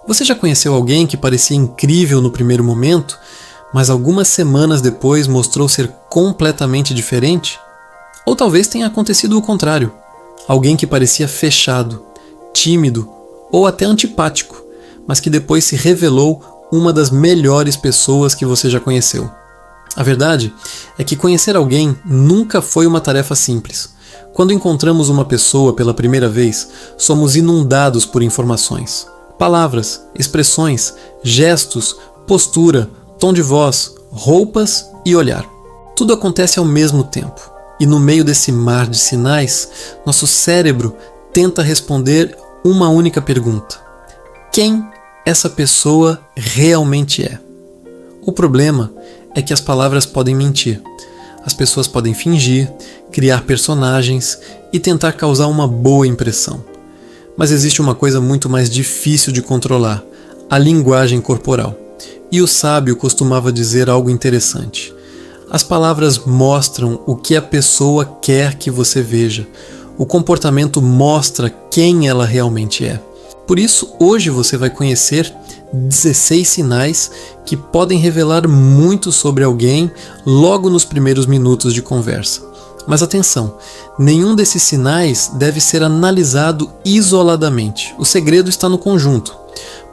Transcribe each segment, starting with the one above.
Você já conheceu alguém que parecia incrível no primeiro momento, mas algumas semanas depois mostrou ser completamente diferente? Ou talvez tenha acontecido o contrário. Alguém que parecia fechado, tímido ou até antipático, mas que depois se revelou uma das melhores pessoas que você já conheceu. A verdade é que conhecer alguém nunca foi uma tarefa simples. Quando encontramos uma pessoa pela primeira vez, somos inundados por informações. Palavras, expressões, gestos, postura, tom de voz, roupas e olhar. Tudo acontece ao mesmo tempo. E no meio desse mar de sinais, nosso cérebro tenta responder uma única pergunta: quem essa pessoa realmente é? O problema é que as palavras podem mentir. As pessoas podem fingir, criar personagens e tentar causar uma boa impressão. Mas existe uma coisa muito mais difícil de controlar: a linguagem corporal. E o sábio costumava dizer algo interessante. As palavras mostram o que a pessoa quer que você veja. O comportamento mostra quem ela realmente é. Por isso, hoje você vai conhecer 16 sinais que podem revelar muito sobre alguém logo nos primeiros minutos de conversa. Mas atenção, nenhum desses sinais deve ser analisado isoladamente. O segredo está no conjunto.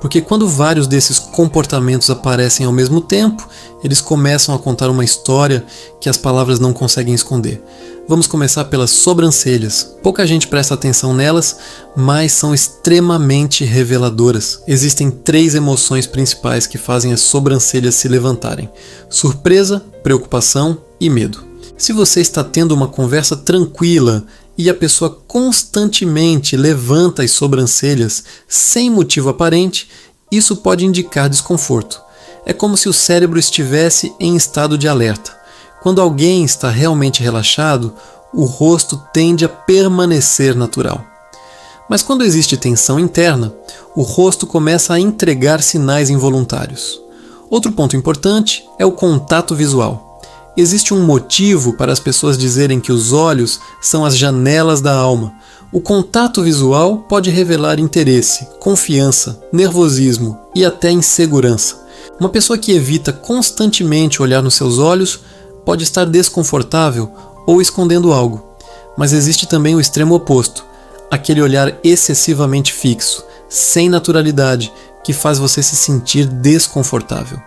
Porque quando vários desses comportamentos aparecem ao mesmo tempo, eles começam a contar uma história que as palavras não conseguem esconder. Vamos começar pelas sobrancelhas. Pouca gente presta atenção nelas, mas são extremamente reveladoras. Existem 3 emoções principais que fazem as sobrancelhas se levantarem: surpresa, preocupação e medo. Se você está tendo uma conversa tranquila e a pessoa constantemente levanta as sobrancelhas sem motivo aparente, isso pode indicar desconforto. É como se o cérebro estivesse em estado de alerta. Quando alguém está realmente relaxado, o rosto tende a permanecer natural. Mas quando existe tensão interna, o rosto começa a entregar sinais involuntários. Outro ponto importante é o contato visual. Existe um motivo para as pessoas dizerem que os olhos são as janelas da alma. O contato visual pode revelar interesse, confiança, nervosismo e até insegurança. Uma pessoa que evita constantemente olhar nos seus olhos pode estar desconfortável ou escondendo algo. Mas existe também o extremo oposto, aquele olhar excessivamente fixo, sem naturalidade, que faz você se sentir desconfortável.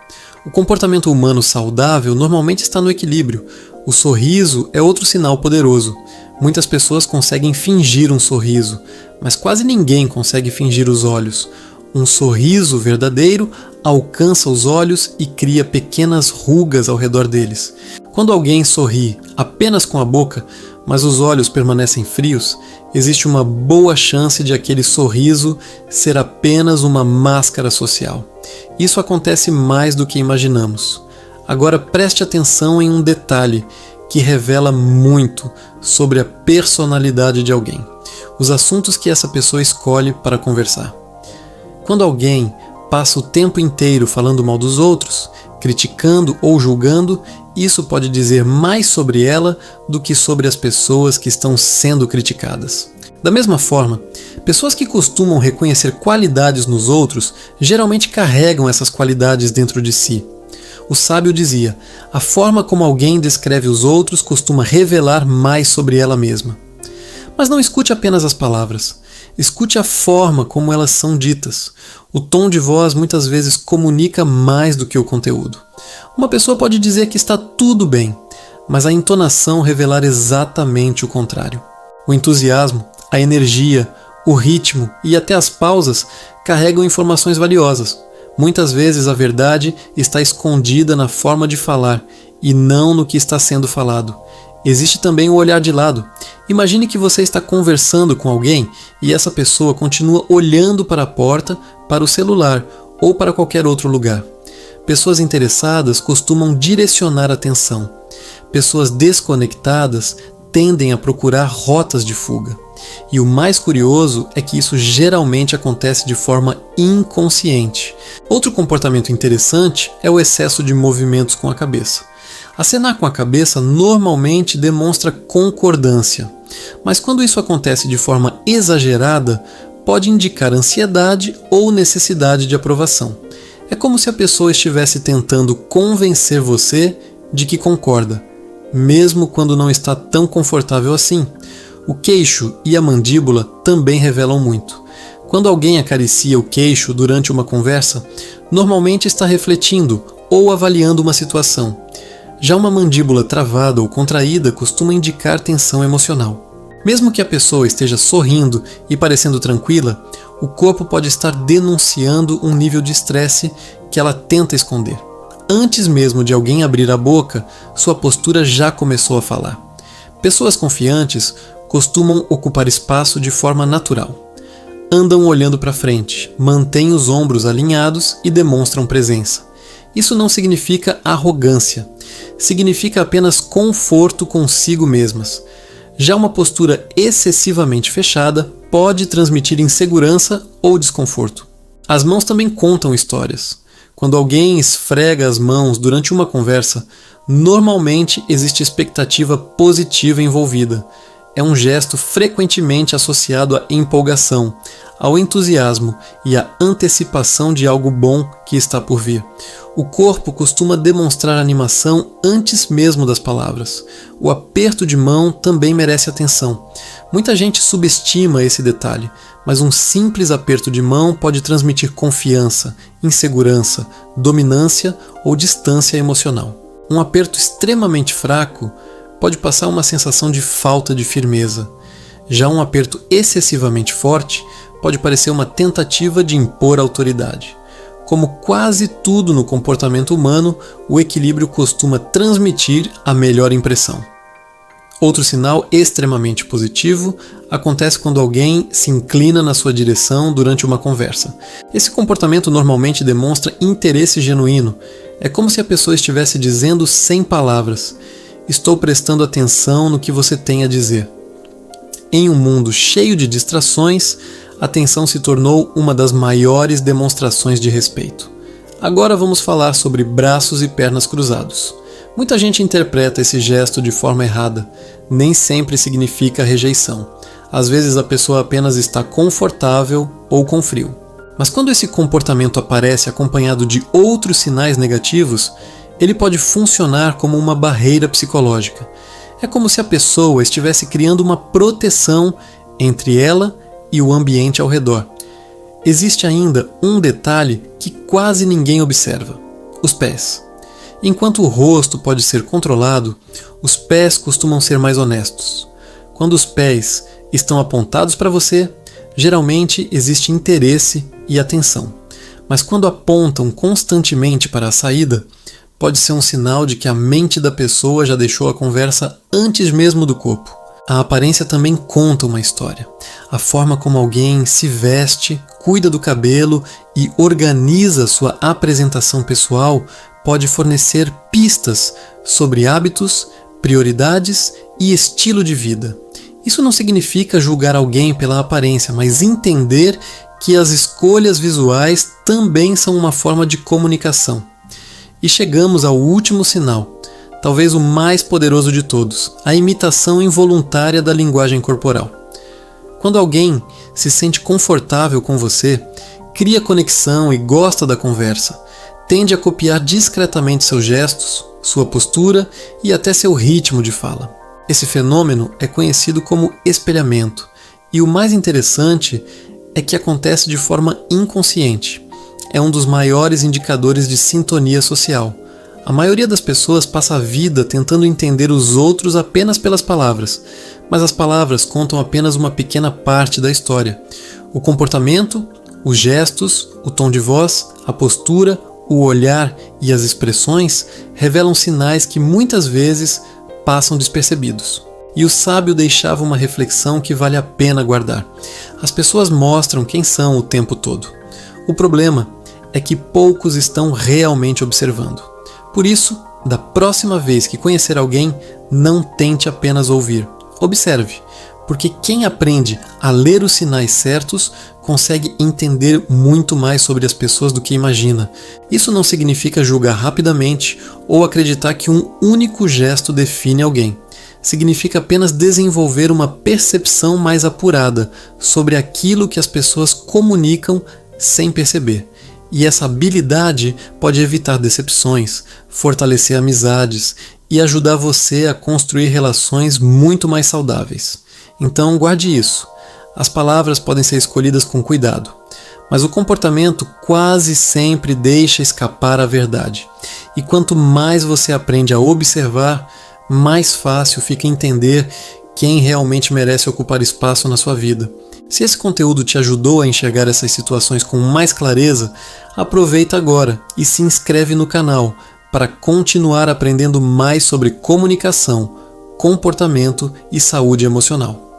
O comportamento humano saudável normalmente está no equilíbrio. O sorriso é outro sinal poderoso. Muitas pessoas conseguem fingir um sorriso, mas quase ninguém consegue fingir os olhos. Um sorriso verdadeiro alcança os olhos e cria pequenas rugas ao redor deles. Quando alguém sorri apenas com a boca, mas os olhos permanecem frios, existe uma boa chance de aquele sorriso ser apenas uma máscara social. Isso acontece mais do que imaginamos. Agora preste atenção em um detalhe que revela muito sobre a personalidade de alguém: os assuntos que essa pessoa escolhe para conversar. Quando alguém passa o tempo inteiro falando mal dos outros, criticando ou julgando, isso pode dizer mais sobre ela do que sobre as pessoas que estão sendo criticadas. Da mesma forma, pessoas que costumam reconhecer qualidades nos outros geralmente carregam essas qualidades dentro de si. O sábio dizia: a forma como alguém descreve os outros costuma revelar mais sobre ela mesma. Mas não escute apenas as palavras. Escute a forma como elas são ditas. O tom de voz muitas vezes comunica mais do que o conteúdo. Uma pessoa pode dizer que está tudo bem, mas a entonação revelar exatamente o contrário. O entusiasmo, a energia, o ritmo e até as pausas carregam informações valiosas. Muitas vezes a verdade está escondida na forma de falar e não no que está sendo falado. Existe também o olhar de lado. Imagine que você está conversando com alguém e essa pessoa continua olhando para a porta, para o celular ou para qualquer outro lugar. Pessoas interessadas costumam direcionar a atenção. Pessoas desconectadas tendem a procurar rotas de fuga. E o mais curioso é que isso geralmente acontece de forma inconsciente. Outro comportamento interessante é o excesso de movimentos com a cabeça. Acenar com a cabeça normalmente demonstra concordância, mas quando isso acontece de forma exagerada, pode indicar ansiedade ou necessidade de aprovação. É como se a pessoa estivesse tentando convencer você de que concorda, mesmo quando não está tão confortável assim. O queixo e a mandíbula também revelam muito. Quando alguém acaricia o queixo durante uma conversa, normalmente está refletindo ou avaliando uma situação. Já uma mandíbula travada ou contraída costuma indicar tensão emocional. Mesmo que a pessoa esteja sorrindo e parecendo tranquila, o corpo pode estar denunciando um nível de estresse que ela tenta esconder. Antes mesmo de alguém abrir a boca, sua postura já começou a falar. Pessoas confiantes costumam ocupar espaço de forma natural. Andam olhando para frente, mantêm os ombros alinhados e demonstram presença. Isso não significa arrogância, significa apenas conforto consigo mesmas. Já uma postura excessivamente fechada pode transmitir insegurança ou desconforto. As mãos também contam histórias. Quando alguém esfrega as mãos durante uma conversa, normalmente existe expectativa positiva envolvida. É um gesto frequentemente associado à empolgação, ao entusiasmo e à antecipação de algo bom que está por vir. O corpo costuma demonstrar animação antes mesmo das palavras. O aperto de mão também merece atenção. Muita gente subestima esse detalhe, mas um simples aperto de mão pode transmitir confiança, insegurança, dominância ou distância emocional. Um aperto extremamente fraco pode passar uma sensação de falta de firmeza. Já um aperto excessivamente forte pode parecer uma tentativa de impor autoridade. Como quase tudo no comportamento humano, o equilíbrio costuma transmitir a melhor impressão. Outro sinal extremamente positivo acontece quando alguém se inclina na sua direção durante uma conversa. Esse comportamento normalmente demonstra interesse genuíno. É como se a pessoa estivesse dizendo sem palavras: estou prestando atenção no que você tem a dizer. Em um mundo cheio de distrações, a atenção se tornou uma das maiores demonstrações de respeito. Agora vamos falar sobre braços e pernas cruzados. Muita gente interpreta esse gesto de forma errada. Nem sempre significa rejeição. Às vezes a pessoa apenas está confortável ou com frio. Mas quando esse comportamento aparece acompanhado de outros sinais negativos, ele pode funcionar como uma barreira psicológica. É como se a pessoa estivesse criando uma proteção entre ela e o ambiente ao redor. Existe ainda um detalhe que quase ninguém observa: os pés. Enquanto o rosto pode ser controlado, os pés costumam ser mais honestos. Quando os pés estão apontados para você, geralmente existe interesse e atenção. Mas quando apontam constantemente para a saída, pode ser um sinal de que a mente da pessoa já deixou a conversa antes mesmo do corpo. A aparência também conta uma história. A forma como alguém se veste, cuida do cabelo e organiza sua apresentação pessoal pode fornecer pistas sobre hábitos, prioridades e estilo de vida. Isso não significa julgar alguém pela aparência, mas entender que as escolhas visuais também são uma forma de comunicação. E chegamos ao último sinal, talvez o mais poderoso de todos: a imitação involuntária da linguagem corporal. Quando alguém se sente confortável com você, cria conexão e gosta da conversa, tende a copiar discretamente seus gestos, sua postura e até seu ritmo de fala. Esse fenômeno é conhecido como espelhamento, e o mais interessante é que acontece de forma inconsciente. É um dos maiores indicadores de sintonia social. A maioria das pessoas passa a vida tentando entender os outros apenas pelas palavras, mas as palavras contam apenas uma pequena parte da história. O comportamento, os gestos, o tom de voz, a postura, o olhar e as expressões revelam sinais que muitas vezes passam despercebidos. E o sábio deixava uma reflexão que vale a pena guardar. As pessoas mostram quem são o tempo todo. O problema é que poucos estão realmente observando. Por isso, da próxima vez que conhecer alguém, não tente apenas ouvir. Observe, porque quem aprende a ler os sinais certos consegue entender muito mais sobre as pessoas do que imagina. Isso não significa julgar rapidamente ou acreditar que um único gesto define alguém. significa apenas desenvolver uma percepção mais apurada sobre aquilo que as pessoas comunicam sem perceber. E essa habilidade pode evitar decepções, fortalecer amizades e ajudar você a construir relações muito mais saudáveis. Então guarde isso. As palavras podem ser escolhidas com cuidado, mas o comportamento quase sempre deixa escapar a verdade. E quanto mais você aprende a observar, mais fácil fica entender quem realmente merece ocupar espaço na sua vida. Se esse conteúdo te ajudou a enxergar essas situações com mais clareza, aproveita agora e se inscreve no canal para continuar aprendendo mais sobre comunicação, comportamento e saúde emocional.